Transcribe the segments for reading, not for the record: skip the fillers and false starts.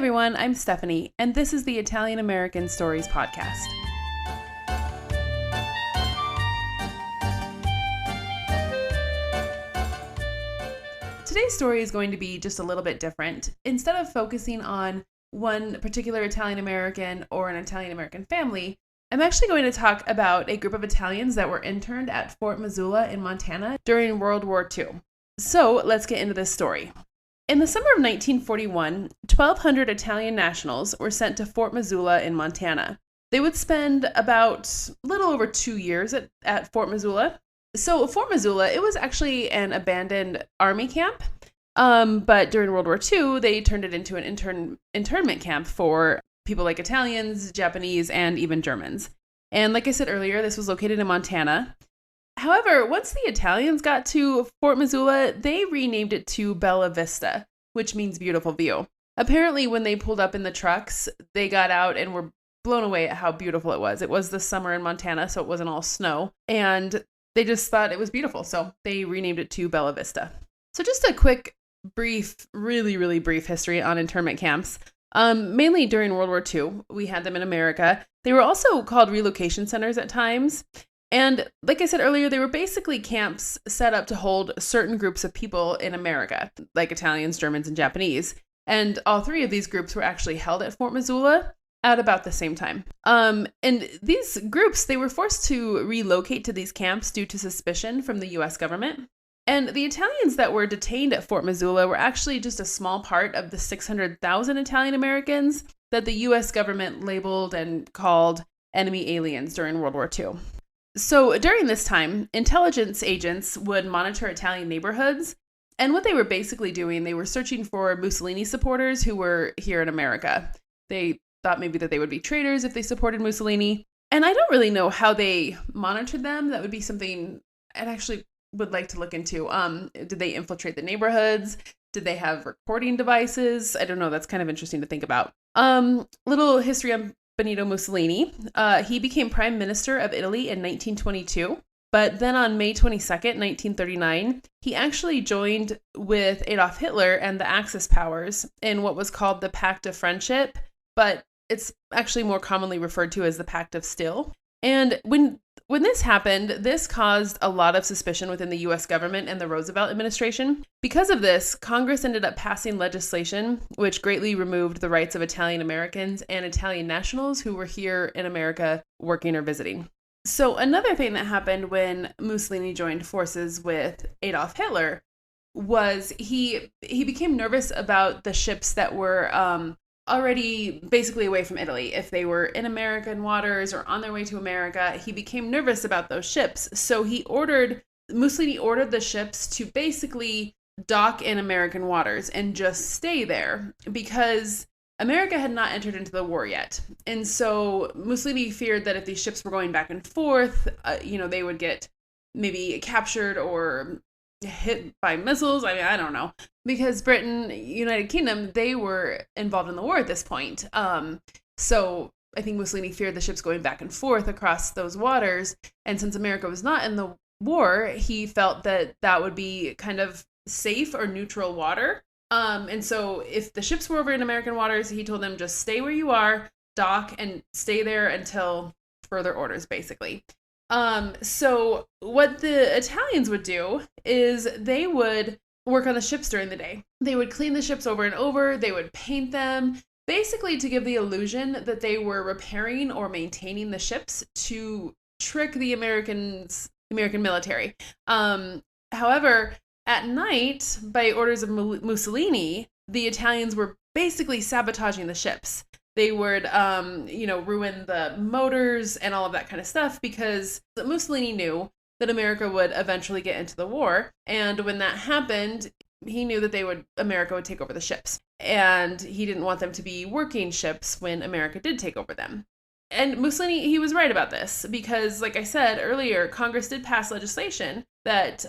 everyone, I'm Stephanie, and this is the Italian American Stories podcast. Today's story is going to be just a little bit different. Instead of focusing on one particular Italian American or an Italian American family, I'm actually going to talk about a group of Italians that were interned at Fort Missoula in Montana during World War II. So let's get into this story. In the summer of 1941, 1,200 Italian nationals were sent to Fort Missoula in Montana. They would spend about a little over 2 years at Fort Missoula. So Fort Missoula, it was actually an abandoned army camp, but during World War II, they turned it into an internment camp for people like Italians, Japanese, and even Germans. And like I said earlier, this was located in Montana. However, once the Italians got to Fort Missoula, they renamed it to Bella Vista, which means beautiful view. Apparently, when they pulled up in the trucks, they got out and were blown away at how beautiful it was. It was the summer in Montana, so it wasn't all snow. And they just thought it was beautiful, so they renamed it to Bella Vista. So just a quick, brief, really brief history on internment camps. Mainly during World War II, we had them in America. They were also called relocation centers at times. And like I said earlier, they were basically camps set up to hold certain groups of people in America, like Italians, Germans, and Japanese. And all three of these groups were actually held at Fort Missoula at about the same time. And these groups, they were forced to relocate to these camps due to suspicion from the U.S. government. And the Italians that were detained at Fort Missoula were actually just a small part of the 600,000 Italian Americans that the U.S. government labeled and called enemy aliens during World War II. So during this time, intelligence agents would monitor Italian neighborhoods. And what they were basically doing, they were searching for Mussolini supporters who were here in America. They thought maybe that they would be traitors if they supported Mussolini. And I don't really know how they monitored them. That would be something I'd actually would like to look into. Did they infiltrate the neighborhoods? Did they have recording devices? I don't know. That's kind of interesting to think about. Little history on Benito Mussolini. He became prime minister of Italy in 1922. But then on May 22nd, 1939, he actually joined with Adolf Hitler and the Axis powers in what was called the Pact of Friendship, but it's actually more commonly referred to as the Pact of Still. And when this happened, this caused a lot of suspicion within the U.S. government and the Roosevelt administration. Because of this, Congress ended up passing legislation which greatly removed the rights of Italian Americans and Italian nationals who were here in America working or visiting. So another thing that happened when Mussolini joined forces with Adolf Hitler was he became nervous about the ships that were already basically away from Italy. If they were in American waters or on their way to America, he became nervous about those ships. So Mussolini ordered the ships to basically dock in American waters and just stay there because America had not entered into the war yet. And so Mussolini feared that if these ships were going back and forth, they would get maybe captured or hit by missiles. I mean, I don't know. Because Britain, United Kingdom, they were involved in the war at this point. So I think Mussolini feared the ships going back and forth across those waters. And since America was not in the war, he felt that that would be kind of safe or neutral water. And so if the ships were over in American waters, he told them just stay where you are, dock, and stay there until further orders, basically. So what the Italians would do is they would work on the ships during the day. They would clean the ships over and over. They would paint them, basically to give the illusion that they were repairing or maintaining the ships to trick the American military. However, at night, by orders of Mussolini, the Italians were basically sabotaging the ships. They would, ruin the motors and all of that kind of stuff because Mussolini knew that America would eventually get into the war. And when that happened, he knew that America would take over the ships. And he didn't want them to be working ships when America did take over them. And Mussolini, he was right about this because, like I said earlier, Congress did pass legislation that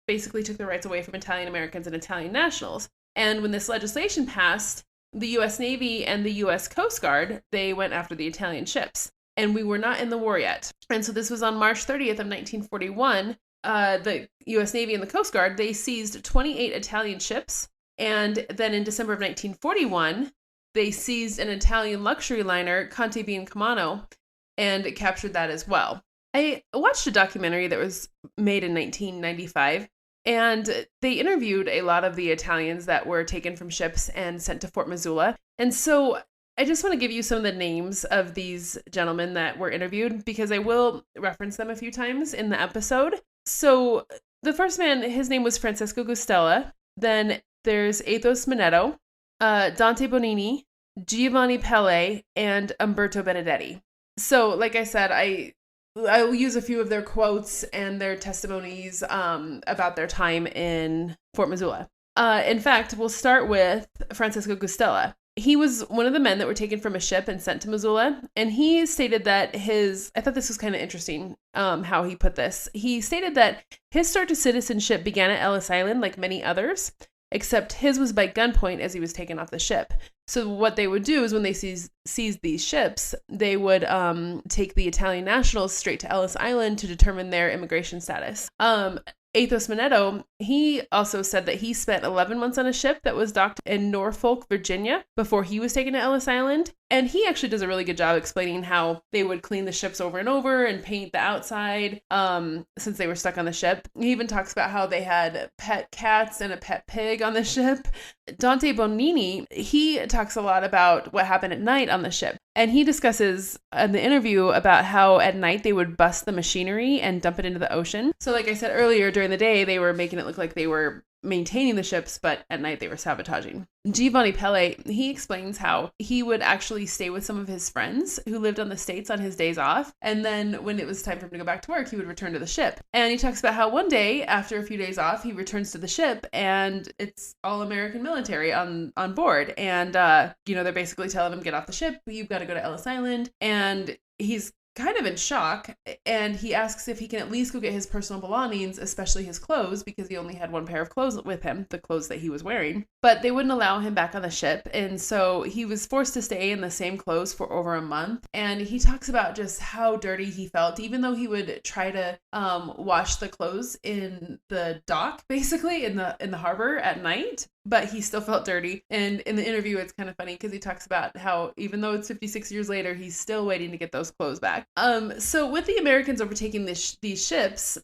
basically took the rights away from Italian Americans and Italian nationals. And when this legislation passed, the U.S. Navy and the U.S. Coast Guard, they went after the Italian ships. And we were not in the war yet. And so this was on March 30th of 1941. The U.S. Navy and the Coast Guard, they seized 28 Italian ships. And then in December of 1941, they seized an Italian luxury liner, Conte Bean Camano, and captured that as well. I watched a documentary that was made in 1995, and they interviewed a lot of the Italians that were taken from ships and sent to Fort Missoula. And so I just want to give you some of the names of these gentlemen that were interviewed, because I will reference them a few times in the episode. So the first man, his name was Francesco Gustella. Then there's Athos Minetto, Dante Bonini, Giovanni Pelle, and Umberto Benedetti. So like I said, I'll use a few of their quotes and their testimonies about their time in Fort Missoula. In fact, we'll start with Francesco Gustella. He was one of the men that were taken from a ship and sent to Missoula, and he stated that I thought this was kind of interesting how he put this. He stated that his start to citizenship began at Ellis Island like many others, except his was by gunpoint as he was taken off the ship. So what they would do is when they seized these ships, they would take the Italian nationals straight to Ellis Island to determine their immigration status. Athos Minetto, he also said that he spent 11 months on a ship that was docked in Norfolk, Virginia, before he was taken to Ellis Island. And he actually does a really good job explaining how they would clean the ships over and over and paint the outside since they were stuck on the ship. He even talks about how they had pet cats and a pet pig on the ship. Dante Bonini, he talks a lot about what happened at night on the ship. And he discusses in the interview about how at night they would bust the machinery and dump it into the ocean. So like I said earlier, during the day, they were making it look like they were maintaining the ships, but at night they were sabotaging. Giovanni Pelle, he explains how he would actually stay with some of his friends who lived on the States on his days off. And then when it was time for him to go back to work, he would return to the ship. And he talks about how one day, after a few days off, he returns to the ship and it's all American military on board. And, they're basically telling him, get off the ship. You've got to go to Ellis Island. And he's kind of in shock, and he asks if he can at least go get his personal belongings, especially his clothes, because he only had one pair of clothes with him, the clothes that he was wearing. But they wouldn't allow him back on the ship, and so he was forced to stay in the same clothes for over a month. And he talks about just how dirty he felt, even though he would try to wash the clothes in the dock, basically in the harbor at night, but he still felt dirty. And in the interview, it's kind of funny because he talks about how even though it's 56 years later, he's still waiting to get those clothes back. So with the Americans overtaking these ships,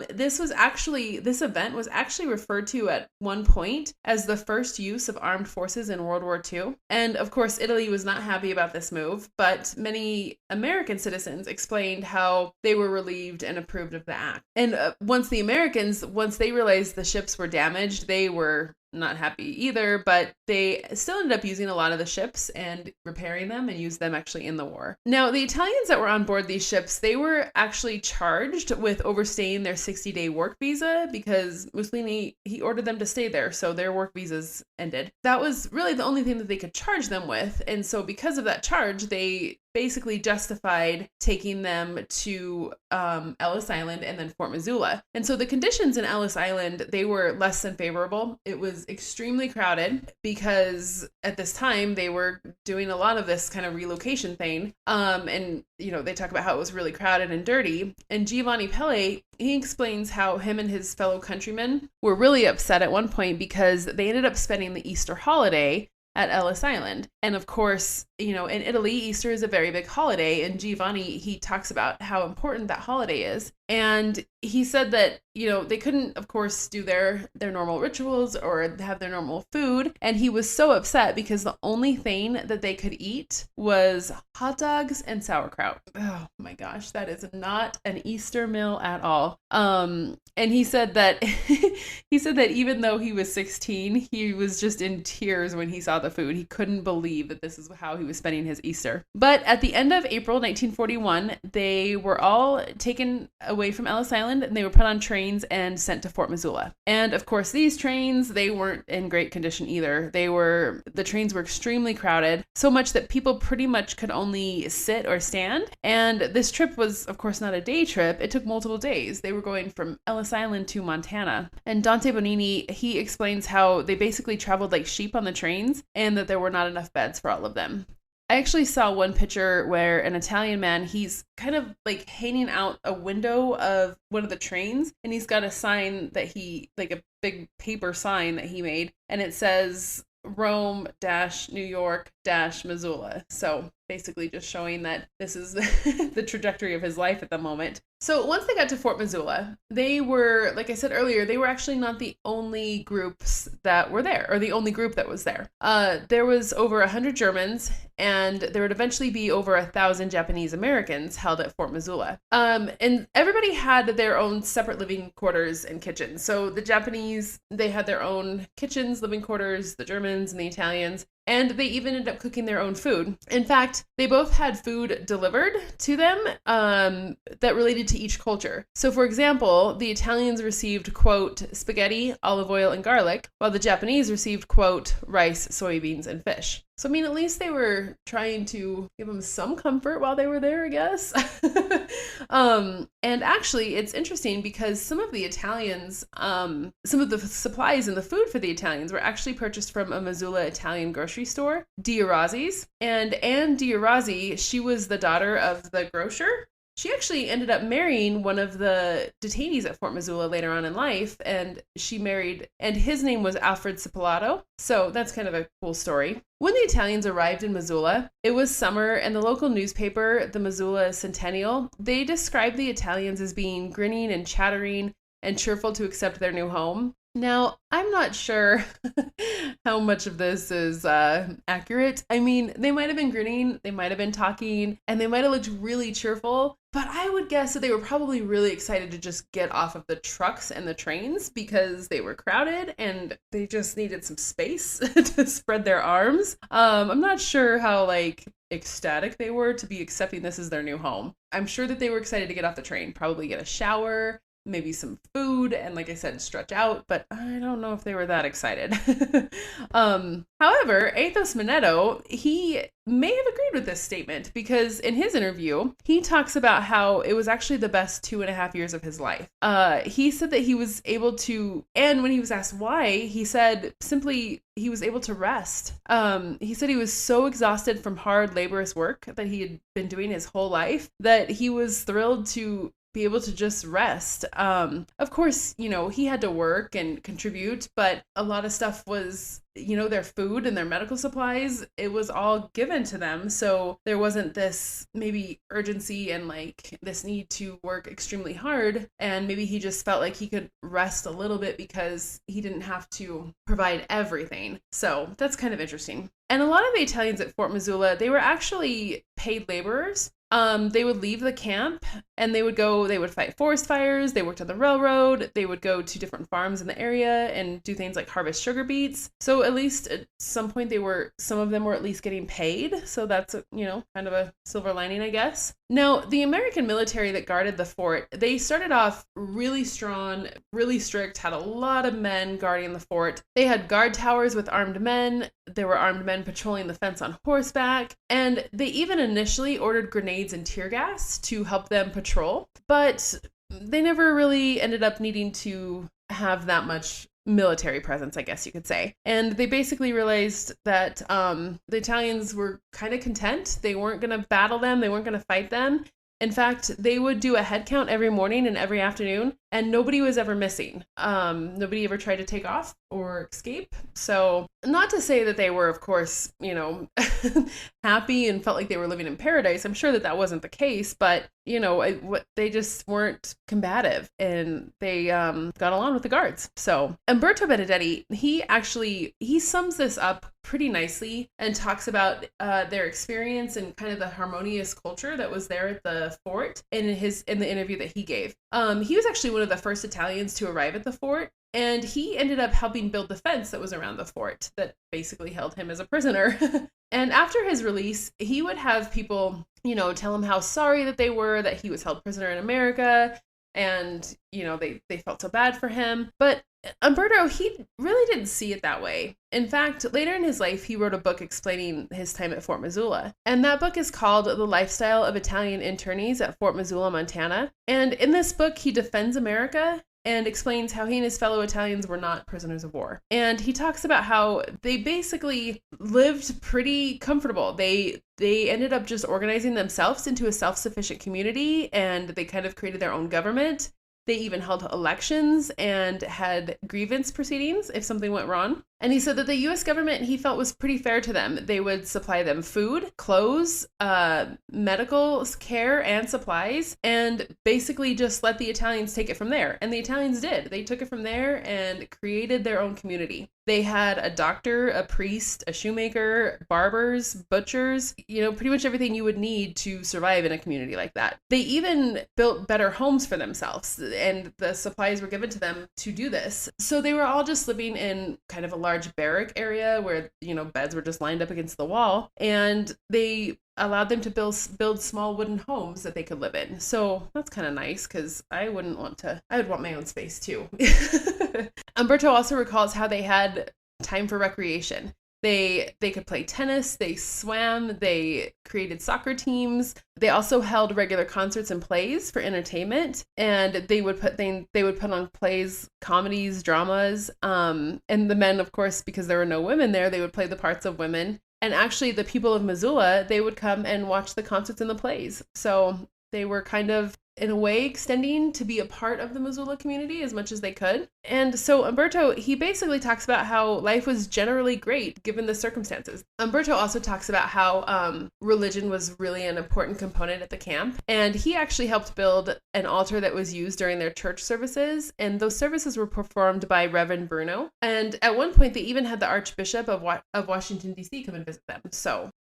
this event was actually referred to at one point as the first use of armed forces in World War II. And of course, Italy was not happy about this move, but many American citizens explained how they were relieved and approved of the act. And once they realized the ships were damaged, they were not happy either, but they still ended up using a lot of the ships and repairing them and used them actually in the war. Now, the Italians that were on board these ships, they were actually charged with overstaying their 60-day work visa because Mussolini, he ordered them to stay there, so their work visas ended. That was really the only thing that they could charge them with, and so because of that charge, they basically justified taking them to Ellis Island and then Fort Missoula. And so the conditions in Ellis Island, they were less than favorable. It was extremely crowded because at this time they were doing a lot of this kind of relocation thing. And they talk about how it was really crowded and dirty. And Giovanni Pelle, he explains how him and his fellow countrymen were really upset at one point because they ended up spending the Easter holiday at Ellis Island. And of course, in Italy, Easter is a very big holiday, and Giovanni, he talks about how important that holiday is. And he said that, they couldn't, of course, do their normal rituals or have their normal food. And he was so upset because the only thing that they could eat was hot dogs and sauerkraut. Oh my gosh, that is not an Easter meal at all. And he said that even though he was 16, he was just in tears when he saw the food. He couldn't believe that this is how he was spending his Easter. But at the end of April 1941, they were all taken away from Ellis Island and they were put on trains and sent to Fort Missoula. And of course, these trains, they weren't in great condition either. The trains were extremely crowded, so much that people pretty much could only sit or stand. And this trip was, of course, not a day trip. It took multiple days. They were going from Ellis Island to Montana. And Dante Bonini, he explains how they basically traveled like sheep on the trains and that there were not enough beds for all of them. I actually saw one picture where an Italian man, he's kind of like hanging out a window of one of the trains, and he's got a sign that like a big paper sign that he made, and it says, Rome dash New York dash Missoula. So basically just showing that this is the trajectory of his life at the moment. So once they got to Fort Missoula, they were, like I said earlier, they were actually not the only groups that were there, or the only group that was there. There was over 100 Germans, and there would eventually be over 1,000 Japanese Americans held at Fort Missoula. And everybody had their own separate living quarters and kitchens. So the Japanese, they had their own kitchens, living quarters, the Germans and the Italians. And they even ended up cooking their own food. In fact, they both had food delivered to them that related to each culture. So for example, the Italians received, quote, spaghetti, olive oil, and garlic, while the Japanese received, quote, rice, soybeans, and fish. So, I mean, at least they were trying to give them some comfort while they were there, I guess. And actually, it's interesting because some of the Italians, some of the supplies and the food for the Italians were actually purchased from a Missoula Italian grocery store, D'Orazzi's. And Anne D'Orazzi, she was the daughter of the grocer. She actually ended up marrying one of the detainees at Fort Missoula later on in life, and she married, and his name was Alfred Cipolato. So that's kind of a cool story. When the Italians arrived in Missoula, it was summer, and the local newspaper, the Missoula Centennial, they described the Italians as being grinning and chattering and cheerful to accept their new home. Now, I'm not sure how much of this is accurate. I mean, they might have been grinning, they might have been talking, and they might have looked really cheerful, but I would guess that they were probably really excited to just get off of the trucks and the trains because they were crowded and they just needed some space to spread their arms. I'm not sure how, ecstatic they were to be accepting this as their new home. I'm sure that they were excited to get off the train, probably get a shower, maybe some food, and like I said, stretch out, but I don't know if they were that excited. However, Athos Manetto, he may have agreed with this statement because in his interview, he talks about how it was actually the best 2.5 years of his life. He said that he was able to, and when he was asked why, he said simply he was able to rest. He said he was so exhausted from hard, laborious work that he had been doing his whole life that he was thrilled to be able to just rest. Of course, he had to work and contribute, but a lot of stuff was, their food and their medical supplies, it was all given to them. So there wasn't this maybe urgency and this need to work extremely hard. And maybe he just felt like he could rest a little bit because he didn't have to provide everything. So that's kind of interesting. And a lot of the Italians at Fort Missoula, they were actually paid laborers. They would leave the camp and they would fight forest fires. They worked on the railroad. They would go to different farms in the area and do things like harvest sugar beets. So at least at some point some of them were at least getting paid. So that's, kind of a silver lining, I guess. Now, the American military that guarded the fort, they started off really strong, really strict, had a lot of men guarding the fort. They had guard towers with armed men. There were armed men patrolling the fence on horseback. And they even initially ordered grenades and tear gas to help them patrol. But they never really ended up needing to have that much military presence, I guess you could say. And they basically realized that the Italians were kind of content. They weren't going to battle them. They weren't going to fight them. In fact, they would do a head count every morning and every afternoon, and nobody was ever missing. Nobody ever tried to take off or escape. So not to say that they were, of course, happy and felt like they were living in paradise. I'm sure that wasn't the case, but, they just weren't combative and they got along with the guards. So Umberto Benedetti, he sums this up pretty nicely and talks about their experience and kind of the harmonious culture that was there at the fort in the interview that he gave. He was actually one of the first Italians to arrive at the fort. And he ended up helping build the fence that was around the fort that basically held him as a prisoner. And after his release, he would have people, tell him how sorry that they were that he was held prisoner in America. And, they felt so bad for him. But Umberto, he really didn't see it that way. In fact, later in his life, he wrote a book explaining his time at Fort Missoula. And that book is called The Lifestyle of Italian Internees at Fort Missoula, Montana. And in this book, he defends America and explains how he and his fellow Italians were not prisoners of war. And he talks about how they basically lived pretty comfortable. They ended up just organizing themselves into a self-sufficient community, and they kind of created their own government. They even held elections and had grievance proceedings if something went wrong. And he said that the U.S. government, he felt, was pretty fair to them. They would supply them food, clothes, medical care, and supplies, and basically just let the Italians take it from there. And the Italians did. They took it from there and created their own community. They had a doctor, a priest, a shoemaker, barbers, butchers, pretty much everything you would need to survive in a community like that. They even built better homes for themselves, and the supplies were given to them to do this. So they were all just living in kind of a large barrack area where, beds were just lined up against the wall, and they allowed them to build small wooden homes that they could live in. So that's kind of nice, because I would want my own space too. Umberto also recalls how they had time for recreation. They could play tennis, they swam, they created soccer teams. They also held regular concerts and plays for entertainment, and they would put on plays, comedies, dramas. And the men, of course, because there were no women there, they would play the parts of women. And actually, the people of Missoula, they would come and watch the concerts and the plays. So they were kind of, in a way, extending to be a part of the Missoula community as much as they could. And so Umberto, he basically talks about how life was generally great given the circumstances. Umberto also talks about how religion was really an important component at the camp. And he actually helped build an altar that was used during their church services. And those services were performed by Reverend Bruno. And at one point, they even had the Archbishop of Washington, D.C. come and visit them.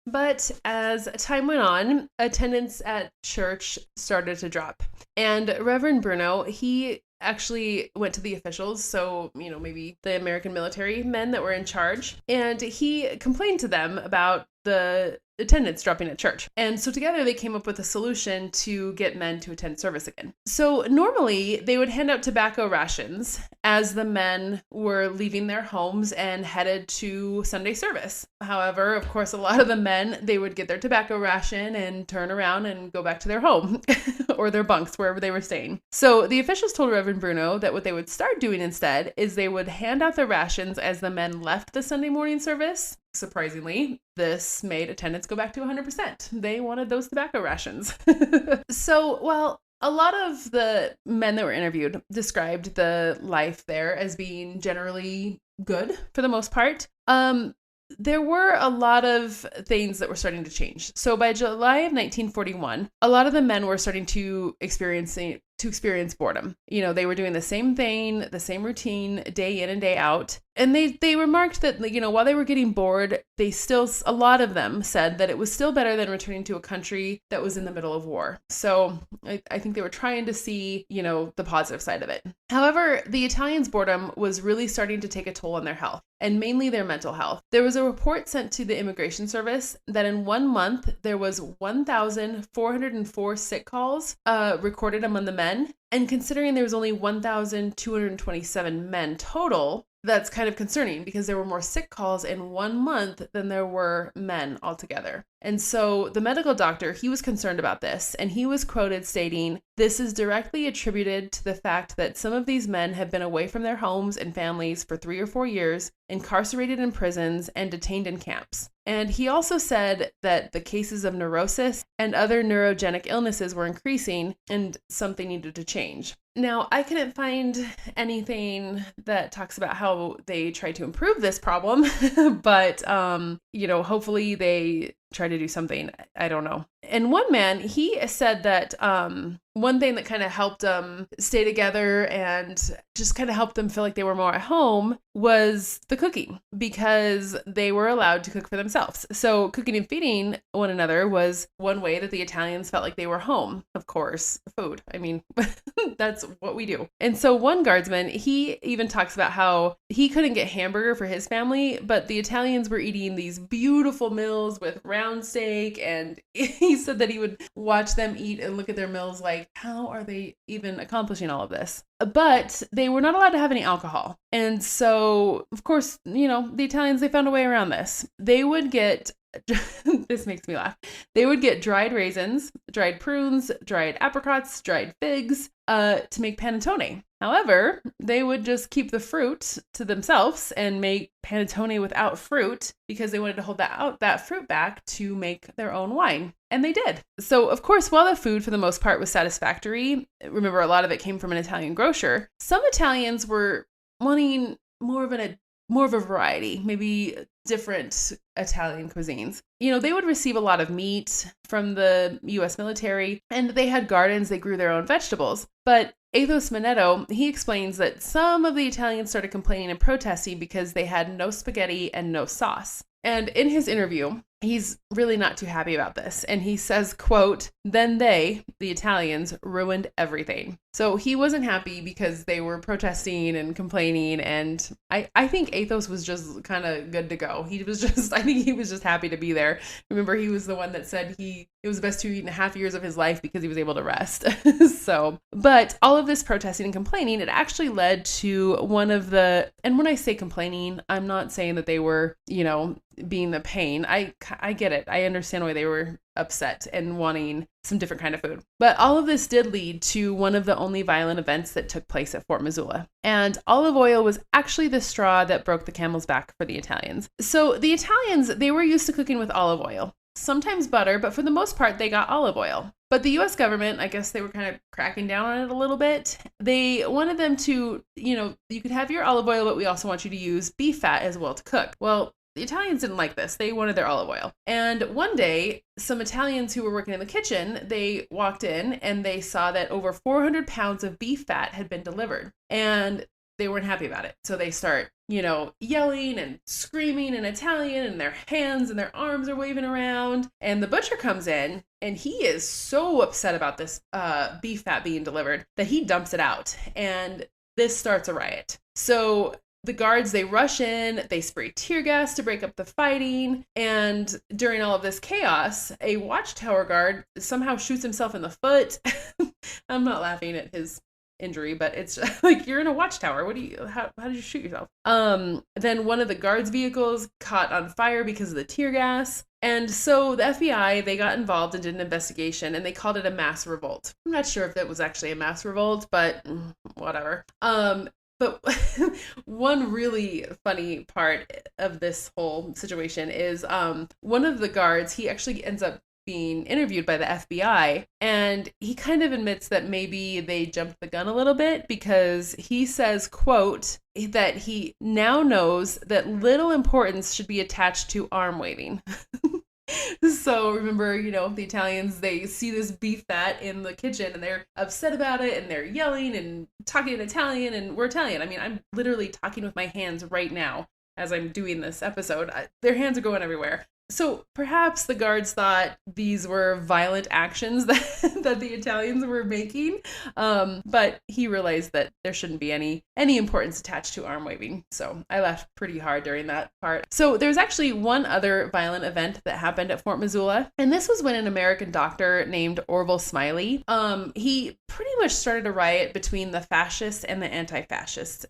But as time went on, attendance at church started to drop. And Reverend Bruno, he actually went to the officials, so, maybe the American military men that were in charge, and he complained to them about the attendance dropping at church. And so together they came up with a solution to get men to attend service again. So normally they would hand out tobacco rations as the men were leaving their homes and headed to Sunday service. However, of course, a lot of the men, they would get their tobacco ration and turn around and go back to their home or their bunks, wherever they were staying. So the officials told Reverend Bruno that what they would start doing instead is they would hand out the rations as the men left the Sunday morning service. Surprisingly, this made attendance go back to 100%. They wanted those tobacco rations. So, well, a lot of the men that were interviewed described the life there as being generally good for the most part. There were a lot of things that were starting to change. So by July of 1941, a lot of the men were starting to experience boredom. They were doing the same thing, the same routine, day in and day out. And they remarked that, while they were getting bored, a lot of them said that it was still better than returning to a country that was in the middle of war. So I think they were trying to see, the positive side of it. However, the Italians' boredom was really starting to take a toll on their health, and mainly their mental health. There was a report sent to the Immigration Service that in 1 month, there was 1,404 sick calls recorded among the men. And considering there was only 1,227 men total, that's kind of concerning because there were more sick calls in 1 month than there were men altogether. And so the medical doctor, he was concerned about this, and he was quoted stating, "This is directly attributed to the fact that some of these men have been away from their homes and families for 3 or 4 years, incarcerated in prisons, and detained in camps." And he also said that the cases of neurosis and other neurogenic illnesses were increasing and something needed to change. Now, I couldn't find anything that talks about how they tried to improve this problem, but, hopefully they try to do something. I don't know. And one man, he said that one thing that kind of helped them stay together and just kind of helped them feel like they were more at home was the cooking, because they were allowed to cook for themselves. So cooking and feeding one another was one way that the Italians felt like they were home. Of course, food. I mean, that's what we do. And so one guardsman, he even talks about how he couldn't get hamburger for his family, but the Italians were eating these beautiful meals with round steak, and he said that he would watch them eat and look at their meals like, how are they even accomplishing all of this? But they were not allowed to have any alcohol. And so, of course, the Italians, they found a way around this. They would get this makes me laugh. They would get dried raisins, dried prunes, dried apricots, dried figs to make panettone. However, they would just keep the fruit to themselves and make panettone without fruit because they wanted to hold that fruit back to make their own wine. And they did. So, of course, while the food for the most part was satisfactory, remember a lot of it came from an Italian grocer, some Italians were wanting more of a variety, maybe different Italian cuisines. They would receive a lot of meat from the US military, and they had gardens, they grew their own vegetables. But Athos Manetto, he explains that some of the Italians started complaining and protesting because they had no spaghetti and no sauce. And in his interview, he's really not too happy about this. And he says, quote, "Then they, the Italians, ruined everything." So he wasn't happy because they were protesting and complaining. And I think Athos was just kind of good to go. I think he was just happy to be there. Remember, he was the one that said it was the best 2.5 years of his life because he was able to rest. But all of this protesting and complaining, it actually led to and when I say complaining, I'm not saying that they were, being the pain. I get it. I understand why they were upset and wanting some different kind of food. But all of this did lead to one of the only violent events that took place at Fort Missoula. And olive oil was actually the straw that broke the camel's back for the Italians. So the Italians, they were used to cooking with olive oil, sometimes butter, but for the most part, they got olive oil. But the US government, I guess they were kind of cracking down on it a little bit. They wanted them to, you could have your olive oil, but we also want you to use beef fat as well to cook. Well, the Italians didn't like this. They wanted their olive oil. And one day, some Italians who were working in the kitchen, they walked in and they saw that over 400 pounds of beef fat had been delivered. And they weren't happy about it. So they start, yelling and screaming in Italian, and their hands and their arms are waving around. And the butcher comes in and he is so upset about this beef fat being delivered that he dumps it out. And this starts a riot. So the guards, they rush in, they spray tear gas to break up the fighting. And during all of this chaos, a watchtower guard somehow shoots himself in the foot. I'm not laughing at his injury, but it's like, you're in a watchtower. How did you shoot yourself? Then one of the guards' vehicles caught on fire because of the tear gas. And so the FBI, they got involved and did an investigation, and they called it a mass revolt. I'm not sure if that was actually a mass revolt, but whatever. But one really funny part of this whole situation is one of the guards, he actually ends up being interviewed by the FBI, and he kind of admits that maybe they jumped the gun a little bit because he says, quote, that he now knows that little importance should be attached to arm waving. So remember, the Italians, they see this beef fat in the kitchen and they're upset about it and they're yelling and talking in Italian, and we're Italian. I mean, I'm literally talking with my hands right now as I'm doing this episode. Their hands are going everywhere. So perhaps the guards thought these were violent actions that the Italians were making, but he realized that there shouldn't be any importance attached to arm waving. So I laughed pretty hard during that part. So there's actually one other violent event that happened at Fort Missoula, and this was when an American doctor named Orville Smiley, he pretty much started a riot between the fascists and the anti-fascists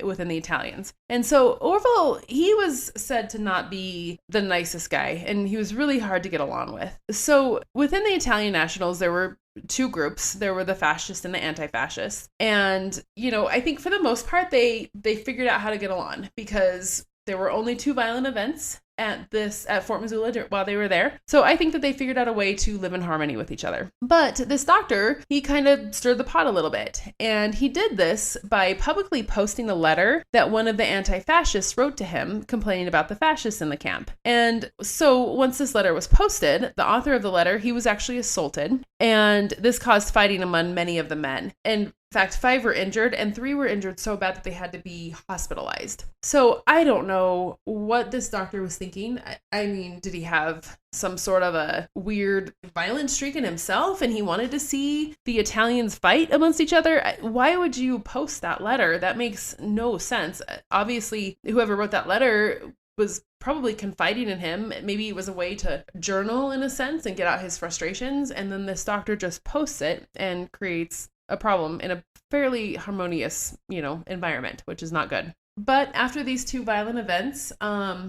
within the Italians. And so Orville, he was said to not be the nicest guy, and he was really hard to get along with. So within the Italian nationals, there were two groups. There were the fascists and the anti-fascists. And, I think for the most part, they figured out how to get along because there were only two violent events at Fort Missoula while they were there. So I think that they figured out a way to live in harmony with each other. But this doctor, he kind of stirred the pot a little bit. And he did this by publicly posting a letter that one of the anti-fascists wrote to him complaining about the fascists in the camp. And so once this letter was posted, the author of the letter, he was actually assaulted. And this caused fighting among many of the men. And in fact, 5 were injured and 3 were injured so bad that they had to be hospitalized. So I don't know what this doctor was thinking. I mean, did he have some sort of a weird violent streak in himself and he wanted to see the Italians fight amongst each other? Why would you post that letter? That makes no sense. Obviously, whoever wrote that letter was probably confiding in him. Maybe it was a way to journal in a sense and get out his frustrations. And then this doctor just posts it and creates a problem in a fairly harmonious, environment, which is not good. But after these two violent events,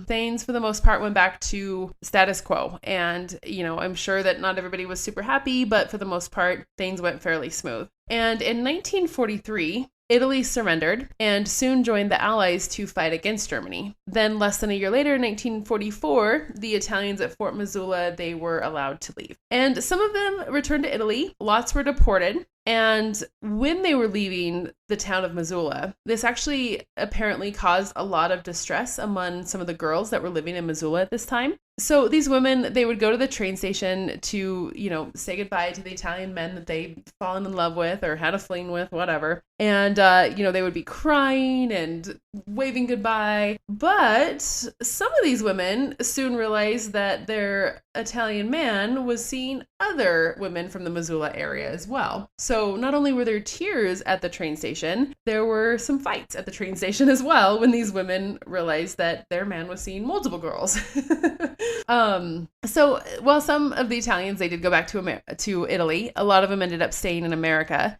things for the most part went back to status quo. And, I'm sure that not everybody was super happy, but for the most part, things went fairly smooth. And in 1943, Italy surrendered and soon joined the Allies to fight against Germany. Then less than a year later, in 1944, the Italians at Fort Missoula, they were allowed to leave. And some of them returned to Italy. Lots were deported. And when they were leaving the town of Missoula, this actually apparently caused a lot of distress among some of the girls that were living in Missoula at this time. So these women, they would go to the train station to, say goodbye to the Italian men that they'd fallen in love with or had a fling with, whatever. And, they would be crying and waving goodbye. But some of these women soon realized that their Italian man was seeing other women from the Missoula area as well. So not only were there tears at the train station, there were some fights at the train station as well when these women realized that their man was seeing multiple girls. So while some of the Italians, they did go back to Italy, a lot of them ended up staying in America.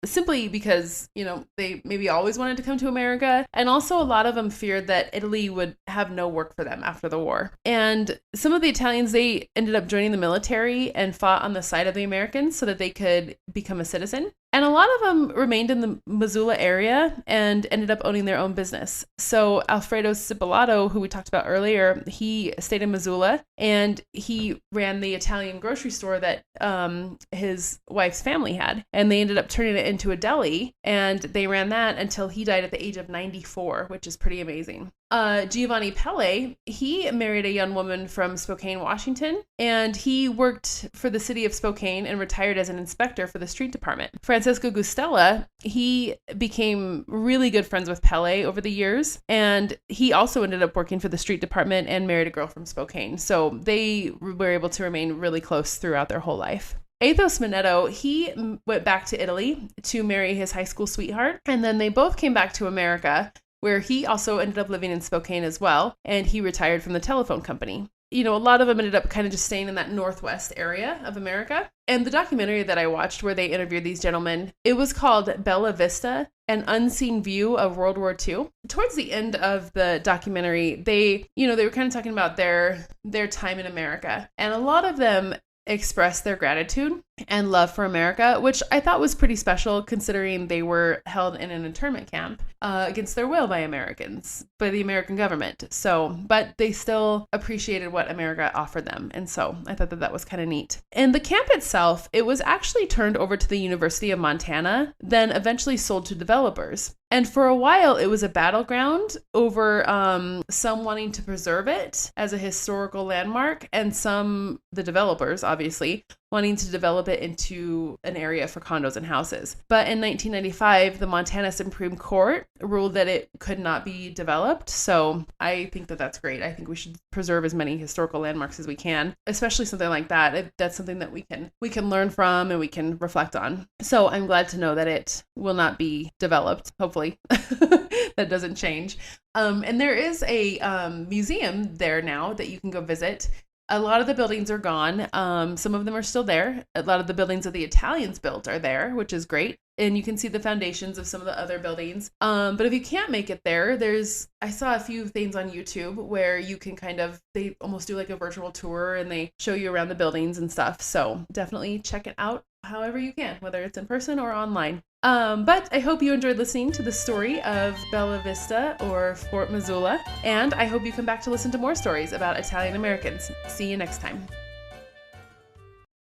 Simply because, they maybe always wanted to come to America. And also a lot of them feared that Italy would have no work for them after the war. And some of the Italians, they ended up joining the military and fought on the side of the Americans so that they could become a citizen. And a lot of them remained in the Missoula area and ended up owning their own business. So Alfredo Cipolato, who we talked about earlier, he stayed in Missoula and he ran the Italian grocery store that his wife's family had. And they ended up turning it into a deli, and they ran that until he died at the age of 94, which is pretty amazing. Giovanni Pelle, he married a young woman from Spokane, Washington, and he worked for the city of Spokane and retired as an inspector for the street department. Francesco Gustella, he became really good friends with Pelle over the years, and he also ended up working for the street department and married a girl from Spokane. So they were able to remain really close throughout their whole life. Athos Minetto, he went back to Italy to marry his high school sweetheart, and then they both came back to America, where he also ended up living in Spokane as well, and he retired from the telephone company. A lot of them ended up kind of just staying in that northwest area of America. And the documentary that I watched where they interviewed these gentlemen, it was called Bella Vista, An Unseen View of World War II. Towards the end of the documentary, they were kind of talking about their time in America. And a lot of them expressed their gratitude and love for America, which I thought was pretty special considering they were held in an internment camp against their will by the American government. But they still appreciated what America offered them. And so I thought that was kind of neat. And the camp itself, it was actually turned over to the University of Montana, then eventually sold to developers. And for a while, it was a battleground over some wanting to preserve it as a historical landmark, and the developers, obviously, wanting to develop it into an area for condos and houses. But in 1995, the Montana Supreme Court ruled that it could not be developed. So I think that that's great. I think we should preserve as many historical landmarks as we can, especially something like that. That's something that we can learn from and we can reflect on. So I'm glad to know that it will not be developed. Hopefully that doesn't change. And there is a museum there now that you can go visit. A lot of the buildings are gone. Some of them are still there. A lot of the buildings that the Italians built are there, which is great. And you can see the foundations of some of the other buildings. But if you can't make it there, I saw a few things on YouTube where you can they almost do like a virtual tour and they show you around the buildings and stuff. So definitely check it out however you can, whether it's in person or online. But I hope you enjoyed listening to the story of Bella Vista or Fort Missoula, and I hope you come back to listen to more stories about Italian Americans. See you next time.